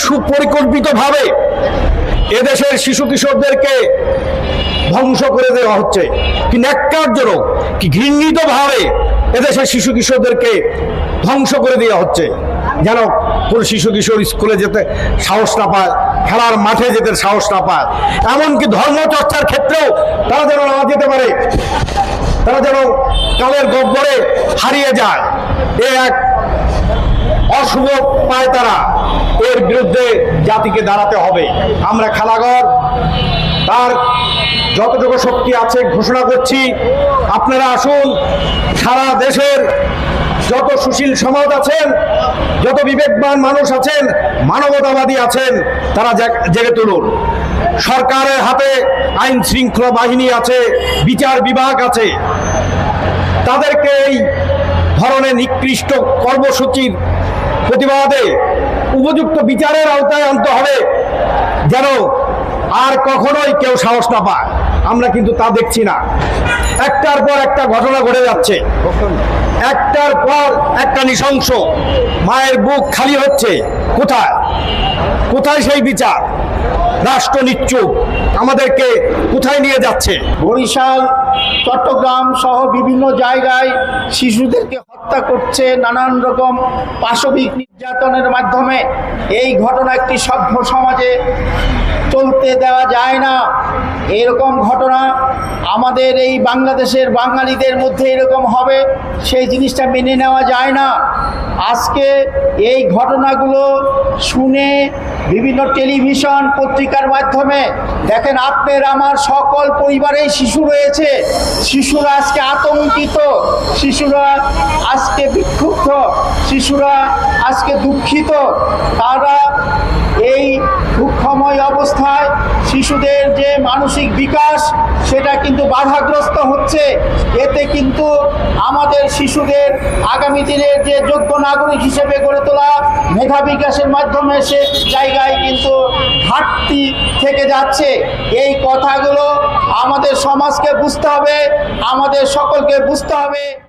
সুপরিকল্পিতভাবে এদেশের শিশু কিশোরদেরকে ধ্বংস করে দেওয়া হচ্ছে, কি ন্যাক্কারজনক, কি ঘৃণিতভাবে এদেশের শিশু কিশোরদেরকে ধ্বংস করে দেওয়া হচ্ছে, যেন কোন শিশু কিশোর স্কুলে যেতে সাহস না পায়, খেলার মাঠে যেতে সাহস না পায়, এমনকি ধর্মচর্চার ক্ষেত্রেও তারা যেন না যেতে পারে, তারা যেন কালের গহ্বরে হারিয়ে যায়। এ এক অশুভ পায় তারা, এর বিরুদ্ধে জাতিকে দাঁড়াতে হবে। আমরা খেলাঘর তার যতটুকু শক্তি আছে ঘোষণা করছি, আপনারা আসুন, সারা দেশের যত সুশীল সমাজ আছেন, যত বিবেকবান মানুষ আছেন, মানবতাবাদী আছেন, তারা জেগে তুলুন। সরকারের হাতে আইন শৃঙ্খলা বাহিনী আছে, বিচার বিভাগ আছে, তাদেরকে এই ধরনের নিকৃষ্ট কর্মসূচির প্রতিবাদে উপযুক্ত বিচারের আওতায় আনতে হবে, যেন আর কখনোই কেউ সাহস না পায়। আমরা কিন্তু তা দেখছি না, একটার পর একটা ঘটনা ঘটে যাচ্ছে, একটার পর একটা নৃশংস, মায়ের বুক খালি হচ্ছে। কোথায় কোথায় সেই বিচার? রাষ্ট্র নিশ্চুপ, আমাদেরকে কোথায় নিয়ে যাচ্ছে? বরিশাল, চট্টগ্রাম সহ বিভিন্ন জায়গায় শিশুদেরকে হত্যা করছে নানান রকম পাশবিক নির্যাতনের মাধ্যমে। এই ঘটনা একটি সভ্য সমাজে চলতে দেওয়া যায় না। এরকম ঘটনা আমাদের এই বাংলাদেশের বাঙালিদের মধ্যে এরকম হবে, সেই জিনিসটা মেনে নেওয়া যায় না। আজকে এই ঘটনাগুলো শুনে বিভিন্ন টেলিভিশন পত্রিকার মাধ্যমে দেখেন, আপনার আমার সকল পরিবারেই শিশু রয়েছে, শিশুরা আজকে আতঙ্কিত, শিশুরা আজকে বিক্ষুব্ধ, শিশুরা আজকে দুঃখিত। তারা এই দুঃখময় অবস্থায় শিশুদের যে মানসিক বিকাশ সেটা কিন্তু বাধাগ্রস্ত হচ্ছে। এতে কিন্তু আমাদের শিশুদের আগামী দিনের যে যোগ্য নাগরিক হিসেবে গড়ে তোলা, মেধা বিকাশের মাধ্যমে সে জায়গায় কিন্তু ঘাটতি থেকে যাচ্ছে। এই কথাগুলো আমাদের সমাজকে বুঝতে হবে, আমাদের সকলকে বুঝতে হবে।